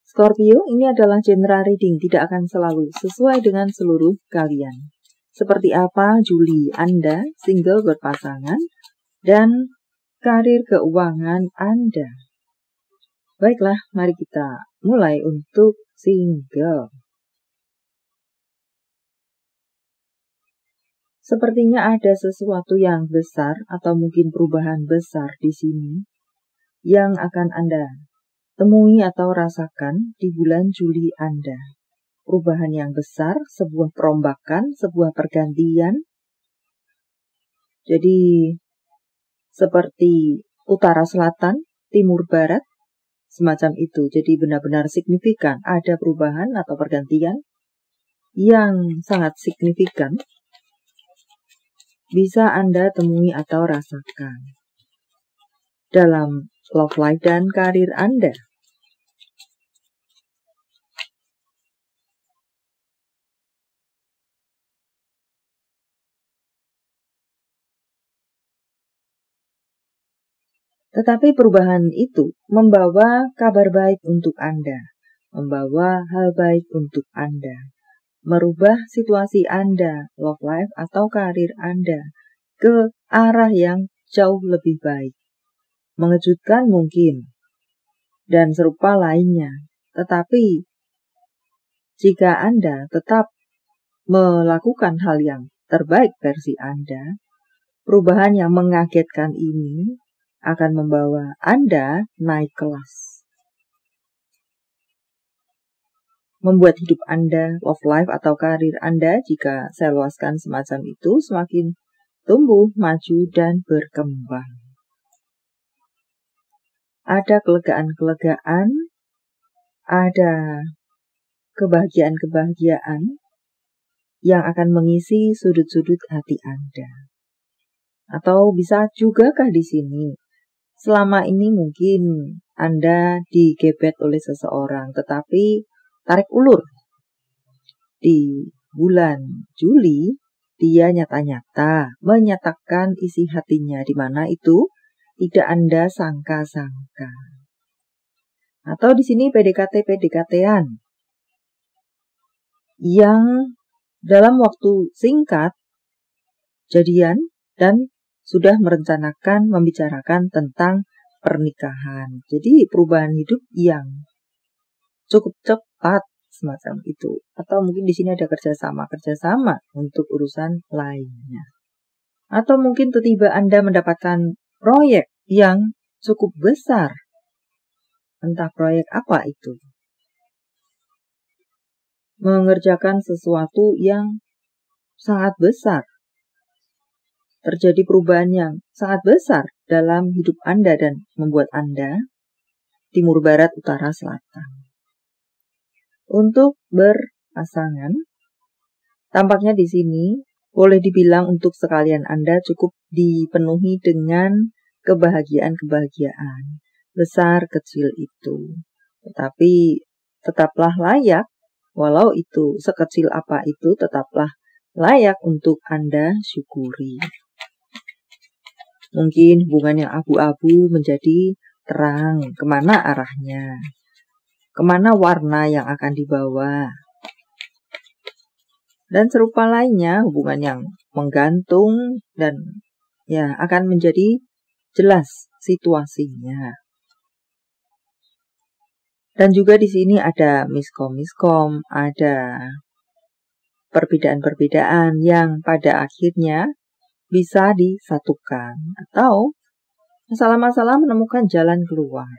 Scorpio, ini adalah general reading, tidak akan selalu sesuai dengan seluruh kalian. Seperti apa Juli Anda, single berpasangan, dan karir keuangan Anda. Baiklah, mari kita mulai untuk single. Sepertinya ada sesuatu yang besar atau mungkin perubahan besar di sini yang akan Anda temui atau rasakan di bulan Juli Anda. Perubahan yang besar, sebuah perombakan, sebuah pergantian. Jadi seperti utara selatan, timur barat, semacam itu. Jadi benar-benar signifikan, ada perubahan atau pergantian yang sangat signifikan. Bisa Anda temui atau rasakan dalam love life dan karir Anda. Tetapi perubahan itu membawa kabar baik untuk Anda, membawa hal baik untuk Anda, merubah situasi Anda, love life atau karir Anda ke arah yang jauh lebih baik. Mengejutkan mungkin, dan serupa lainnya. Tetapi jika Anda tetap melakukan hal yang terbaik versi Anda, perubahan yang mengagetkan ini akan membawa Anda naik kelas. Membuat hidup Anda, love life atau karir Anda, jika saya luaskan semacam itu, semakin tumbuh, maju, dan berkembang. Ada kelegaan-kelegaan, ada kebahagiaan-kebahagiaan yang akan mengisi sudut-sudut hati Anda. Atau bisa jugakah di sini, selama ini mungkin Anda digebet oleh seseorang, tetapi tarik ulur. Di bulan Juli, dia nyata-nyata menyatakan isi hatinya, di mana itu tidak Anda sangka-sangka. Atau di sini PDKT-PDKT-an yang dalam waktu singkat jadian dan sudah merencanakan membicarakan tentang pernikahan. Jadi perubahan hidup yang cukup cepat semacam itu. Atau mungkin di sini ada kerjasama untuk urusan lainnya. Atau mungkin tiba-tiba Anda mendapatkan proyek yang cukup besar. Entah proyek apa itu. Mengerjakan sesuatu yang sangat besar. Terjadi perubahan yang sangat besar dalam hidup Anda dan membuat Anda timur, barat, utara, selatan. Untuk berpasangan, tampaknya di sini boleh dibilang untuk sekalian Anda cukup dipenuhi dengan kebahagiaan-kebahagiaan besar kecil itu. Tetapi tetaplah layak, walau itu sekecil apa itu, tetaplah layak untuk Anda syukuri. Mungkin hubungan yang abu-abu menjadi terang, kemana arahnya, kemana warna yang akan dibawa. Dan serupa lainnya, hubungan yang menggantung dan ya akan menjadi jelas situasinya. Dan juga di sini ada miskom, ada perbedaan-perbedaan yang pada akhirnya bisa disatukan atau masalah-masalah menemukan jalan keluar.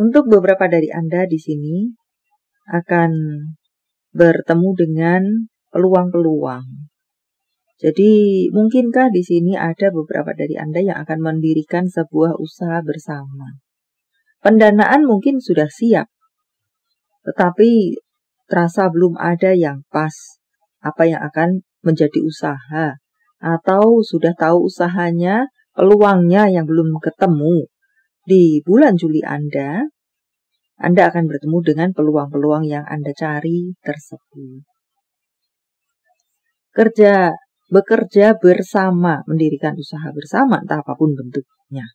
Untuk beberapa dari Anda di sini akan bertemu dengan peluang-peluang. Jadi mungkinkah di sini ada beberapa dari Anda yang akan mendirikan sebuah usaha bersama. Pendanaan mungkin sudah siap, tetapi terasa belum ada yang pas apa yang akan menjadi usaha. Atau sudah tahu usahanya, peluangnya yang belum ketemu. Di bulan Juli Anda akan bertemu dengan peluang-peluang yang Anda cari tersebut. Bekerja bersama, mendirikan usaha bersama, entah apapun bentuknya.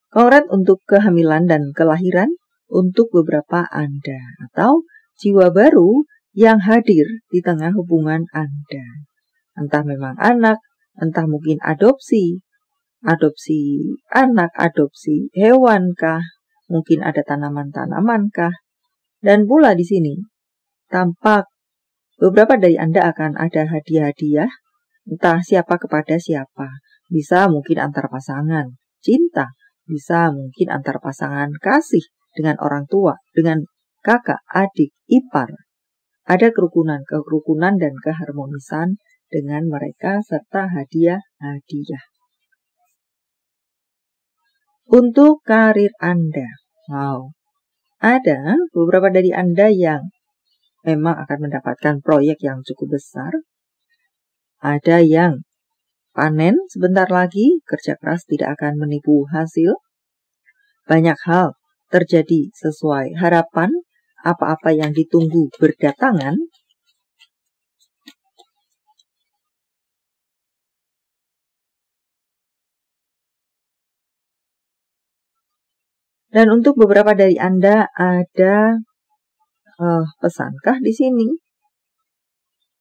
Kongrat untuk kehamilan dan kelahiran, untuk beberapa Anda atau jiwa baru yang hadir di tengah hubungan Anda. Entah memang anak, entah mungkin adopsi anak, adopsi hewan kah, mungkin ada tanaman-tanaman kah. Dan pula di sini tampak beberapa dari Anda akan ada hadiah-hadiah, entah siapa kepada siapa. Bisa mungkin antar pasangan cinta, bisa mungkin antar pasangan kasih dengan orang tua, dengan kakak, adik, ipar. Ada kerukunan dan keharmonisan dengan mereka serta hadiah-hadiah. Untuk karir Anda, ada beberapa dari Anda yang memang akan mendapatkan proyek yang cukup besar. Ada yang panen sebentar lagi, kerja keras tidak akan menipu hasil. Banyak hal terjadi sesuai harapan, apa-apa yang ditunggu berdatangan. Dan untuk beberapa dari Anda ada pesankah di sini?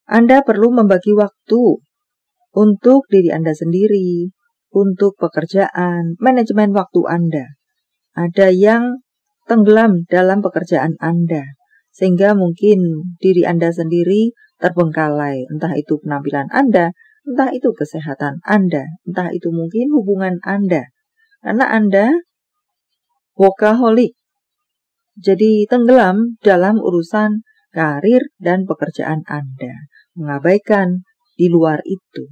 Anda perlu membagi waktu untuk diri Anda sendiri, untuk pekerjaan, manajemen waktu Anda. Ada yang tenggelam dalam pekerjaan Anda, sehingga mungkin diri Anda sendiri terbengkalai, entah itu penampilan Anda, entah itu kesehatan Anda, entah itu mungkin hubungan Anda. Karena Anda workaholic, jadi tenggelam dalam urusan karir dan pekerjaan Anda, mengabaikan di luar itu.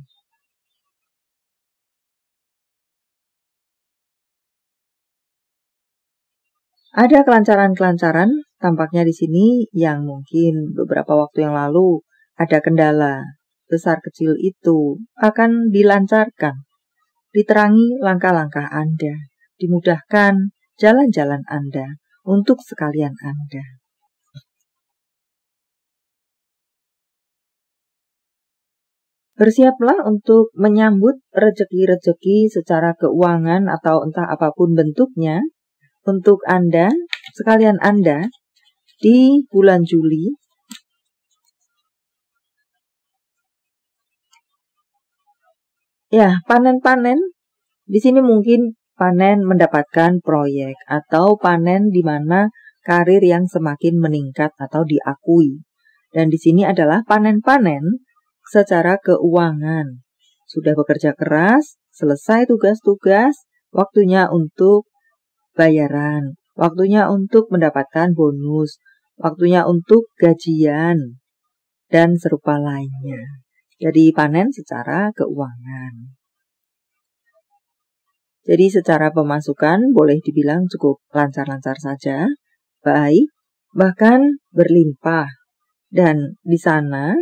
Ada kelancaran-kelancaran tampaknya di sini yang mungkin beberapa waktu yang lalu ada kendala besar kecil itu akan dilancarkan, diterangi langkah-langkah Anda, dimudahkan jalan-jalan Anda untuk sekalian Anda. Bersiaplah untuk menyambut rezeki-rezeki secara keuangan atau entah apapun bentuknya untuk Anda, sekalian Anda, di bulan Juli. Ya, panen-panen. Di sini mungkin panen mendapatkan proyek atau panen di mana karir yang semakin meningkat atau diakui. Dan di sini adalah panen-panen secara keuangan. Sudah bekerja keras, selesai tugas-tugas, waktunya untuk bayaran, waktunya untuk mendapatkan bonus, waktunya untuk gajian, dan serupa lainnya. Jadi panen secara keuangan. Jadi secara pemasukan boleh dibilang cukup lancar-lancar saja, baik, bahkan berlimpah. Dan di sana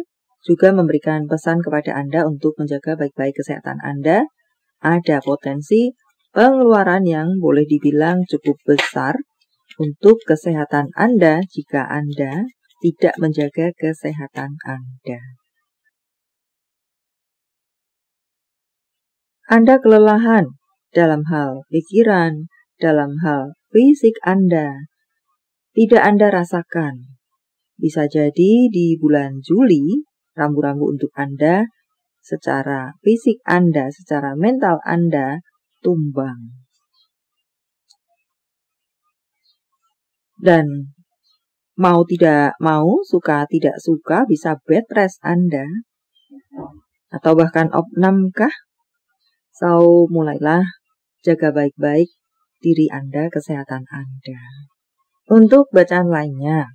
juga memberikan pesan kepada Anda untuk menjaga baik-baik kesehatan Anda. Ada potensi pengeluaran yang boleh dibilang cukup besar untuk kesehatan Anda jika Anda tidak menjaga kesehatan Anda. Anda kelelahan dalam hal pikiran, dalam hal fisik Anda, tidak Anda rasakan. Bisa jadi di bulan Juli, rambu-rambu untuk Anda, secara fisik Anda, secara mental Anda, tumbang. Dan mau tidak mau, suka tidak suka, bisa bed rest Anda, atau bahkan opnam kah? So, mulailah jaga baik-baik diri Anda, kesehatan Anda. Untuk bacaan lainnya,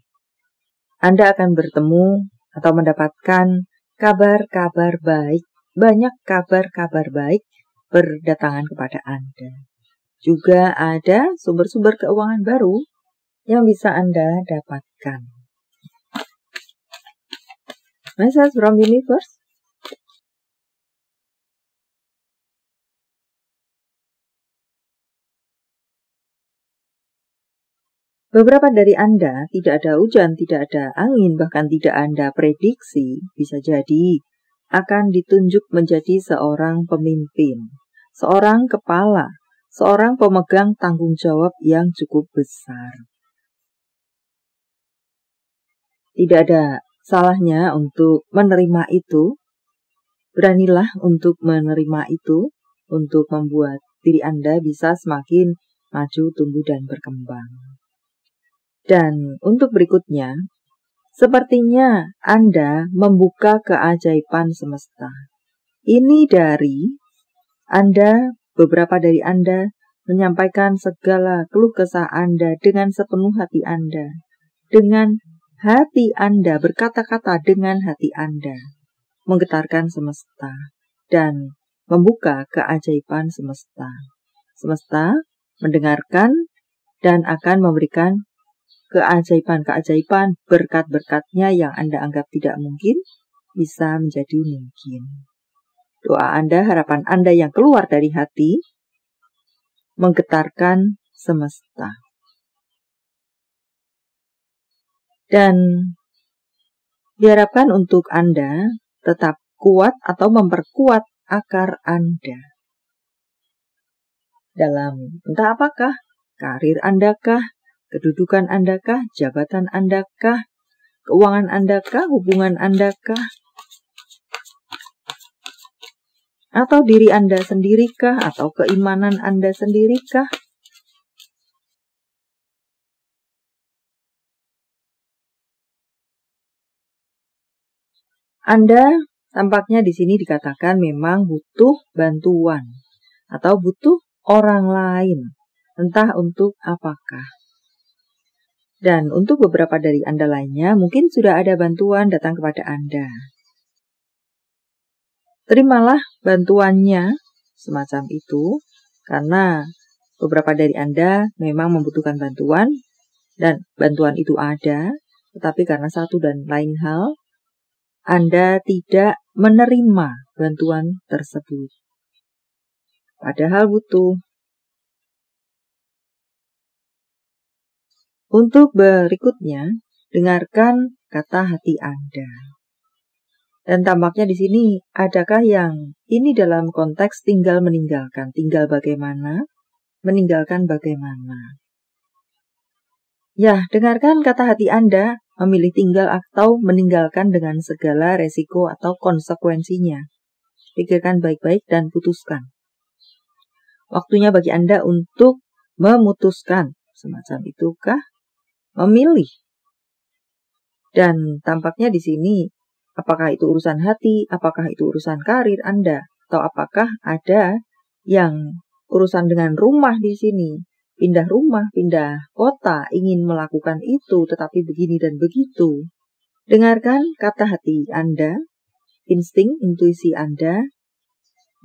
Anda akan bertemu atau mendapatkan kabar-kabar baik, banyak kabar-kabar baik berdatangan kepada Anda. Juga ada sumber-sumber keuangan baru yang bisa Anda dapatkan. Message from Universe. Beberapa dari Anda tidak ada hujan, tidak ada angin, bahkan tidak Anda prediksi, bisa jadi akan ditunjuk menjadi seorang pemimpin, seorang kepala, seorang pemegang tanggung jawab yang cukup besar. Tidak ada salahnya untuk menerima itu. Beranilah untuk menerima itu, untuk membuat diri Anda bisa semakin maju, tumbuh, dan berkembang. Dan untuk berikutnya, sepertinya Anda membuka keajaiban semesta. Ini dari Anda, beberapa dari Anda menyampaikan segala keluh kesah Anda dengan sepenuh hati Anda. Dengan hati Anda, berkata-kata dengan hati Anda, menggetarkan semesta dan membuka keajaiban semesta. Semesta mendengarkan dan akan memberikan keajaiban-keajaiban, berkat-berkatnya yang Anda anggap tidak mungkin, bisa menjadi mungkin. Doa Anda, harapan Anda yang keluar dari hati, menggetarkan semesta. Dan diharapkan untuk Anda tetap kuat atau memperkuat akar Anda. Dalam entah apakah, karir Anda kah, kedudukan Anda kah, jabatan Anda kah, keuangan Anda kah, hubungan Anda kah, atau diri Anda sendiri kah, atau keimanan Anda sendiri kah? Anda tampaknya di sini dikatakan memang butuh bantuan atau butuh orang lain, entah untuk apakah. Dan untuk beberapa dari Anda lainnya, mungkin sudah ada bantuan datang kepada Anda. Terimalah bantuannya semacam itu, karena beberapa dari Anda memang membutuhkan bantuan, dan bantuan itu ada, tetapi karena satu dan lain hal, Anda tidak menerima bantuan tersebut. Padahal butuh. Untuk berikutnya, dengarkan kata hati Anda. Dan tampaknya di sini, adakah yang ini dalam konteks tinggal meninggalkan? Tinggal bagaimana? Meninggalkan bagaimana? Ya, dengarkan kata hati Anda, memilih tinggal atau meninggalkan dengan segala resiko atau konsekuensinya. Pikirkan baik-baik dan putuskan. Waktunya bagi Anda untuk memutuskan. Semacam itukah? Memilih. Dan tampaknya di sini, apakah itu urusan hati, apakah itu urusan karir Anda, atau apakah ada yang urusan dengan rumah di sini, pindah rumah, pindah kota, ingin melakukan itu, tetapi begini dan begitu. Dengarkan kata hati Anda, insting, intuisi Anda,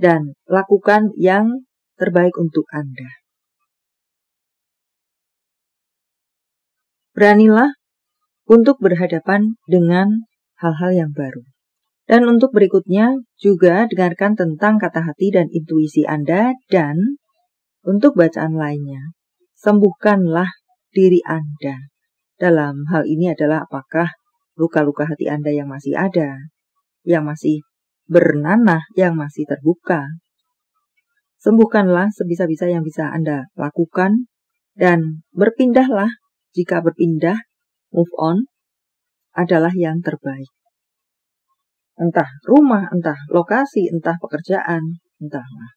dan lakukan yang terbaik untuk Anda. Beranilah untuk berhadapan dengan hal-hal yang baru. Dan untuk berikutnya juga dengarkan tentang kata hati dan intuisi Anda, dan untuk bacaan lainnya, sembuhkanlah diri Anda. Dalam hal ini adalah apakah luka-luka hati Anda yang masih ada, yang masih bernanah, yang masih terbuka. Sembuhkanlah sebisa-bisa yang bisa Anda lakukan, dan berpindahlah jika berpindah, move on, adalah yang terbaik. Entah rumah, entah lokasi, entah pekerjaan, entahlah.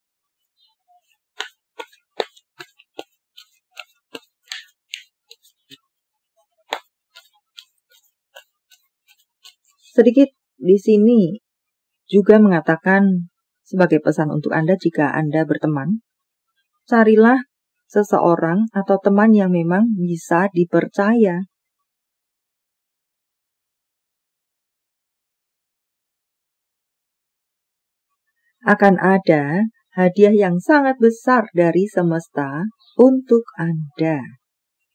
Sedikit di sini juga mengatakan sebagai pesan untuk Anda jika Anda berteman, carilah seseorang atau teman yang memang bisa dipercaya. Akan ada hadiah yang sangat besar dari semesta untuk Anda.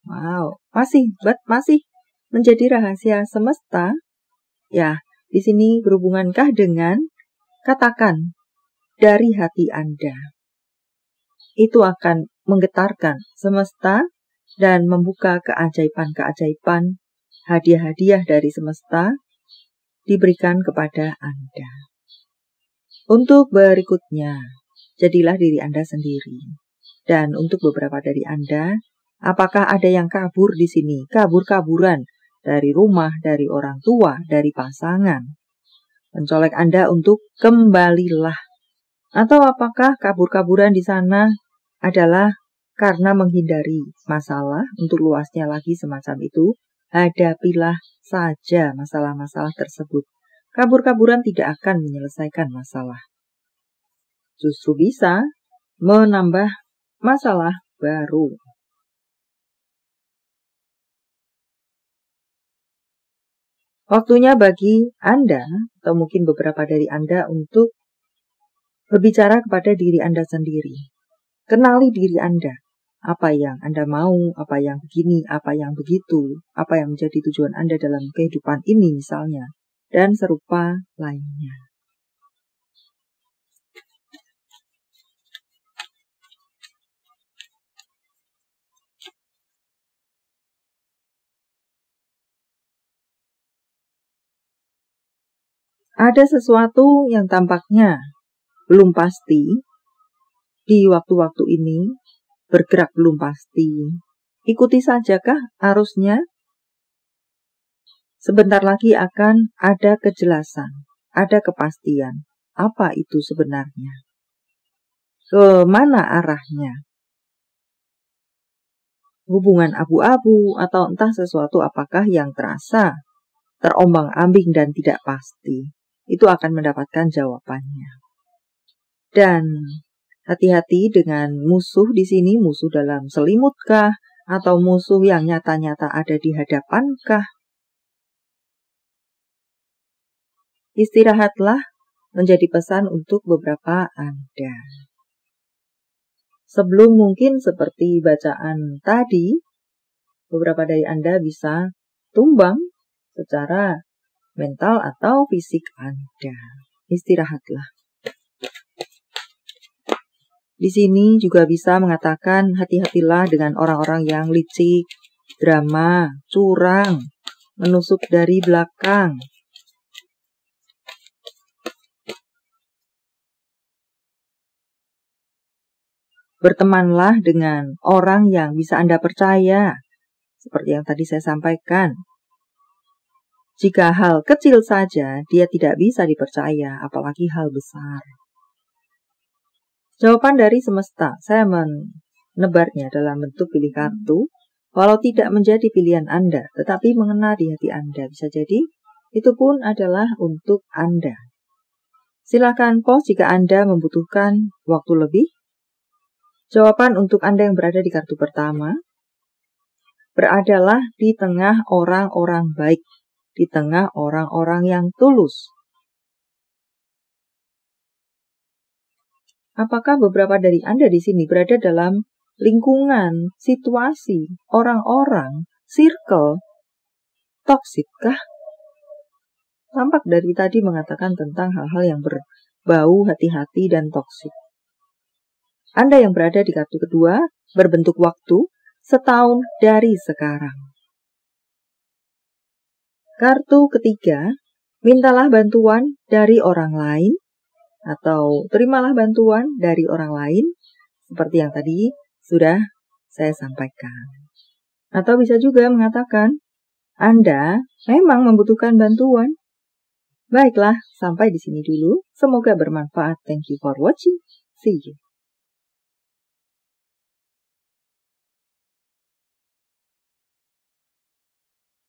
Wow, masih menjadi rahasia semesta. Ya, di sini berhubungankah dengan katakan dari hati Anda? Itu akan menggetarkan semesta dan membuka keajaiban-keajaiban, hadiah-hadiah dari semesta diberikan kepada Anda. Untuk berikutnya, jadilah diri Anda sendiri. Dan untuk beberapa dari Anda, apakah ada yang kabur di sini? Kabur-kaburan dari rumah, dari orang tua, dari pasangan. Mencolek Anda untuk kembalilah. Atau apakah kabur-kaburan di sana adalah karena menghindari masalah? Untuk luasnya lagi semacam itu, hadapilah saja masalah-masalah tersebut. Kabur-kaburan tidak akan menyelesaikan masalah. Justru bisa menambah masalah baru. Waktunya bagi Anda, atau mungkin beberapa dari Anda, untuk berbicara kepada diri Anda sendiri. Kenali diri Anda. Apa yang Anda mau, apa yang begini, apa yang begitu, apa yang menjadi tujuan Anda dalam kehidupan ini misalnya, dan serupa lainnya. Ada sesuatu yang tampaknya belum pasti di waktu-waktu ini, bergerak belum pasti. Ikuti sajakah arusnya? Sebentar lagi akan ada kejelasan, ada kepastian. Apa itu sebenarnya? Kemana arahnya? Hubungan abu-abu atau entah sesuatu apakah yang terasa terombang-ambing dan tidak pasti. Itu akan mendapatkan jawabannya. Dan hati-hati dengan musuh di sini, musuh dalam selimutkah, atau musuh yang nyata-nyata ada di hadapankah? Istirahatlah menjadi pesan untuk beberapa Anda. Sebelum mungkin seperti bacaan tadi, beberapa dari Anda bisa tumbang secara mental atau fisik Anda. Istirahatlah. Di sini juga bisa mengatakan hati-hatilah dengan orang-orang yang licik, drama, curang, menusuk dari belakang. Bertemanlah dengan orang yang bisa Anda percaya, seperti yang tadi saya sampaikan. Jika hal kecil saja dia tidak bisa dipercaya, apalagi hal besar. Jawaban dari semesta, saya menebarnya dalam bentuk pilih kartu, walau tidak menjadi pilihan Anda, tetapi mengena di hati Anda. Bisa jadi, itu pun adalah untuk Anda. Silakan pause jika Anda membutuhkan waktu lebih. Jawaban untuk Anda yang berada di kartu pertama, beradalah di tengah orang-orang baik, di tengah orang-orang yang tulus. Apakah beberapa dari Anda di sini berada dalam lingkungan, situasi, orang-orang, circle, toksikkah? Tampak dari tadi mengatakan tentang hal-hal yang berbau hati-hati dan toksik. Anda yang berada di kartu kedua berbentuk waktu setahun dari sekarang. Kartu ketiga, mintalah bantuan dari orang lain atau terimalah bantuan dari orang lain seperti yang tadi sudah saya sampaikan. Atau bisa juga mengatakan, Anda memang membutuhkan bantuan. Baiklah, sampai di sini dulu. Semoga bermanfaat. Thank you for watching. See you.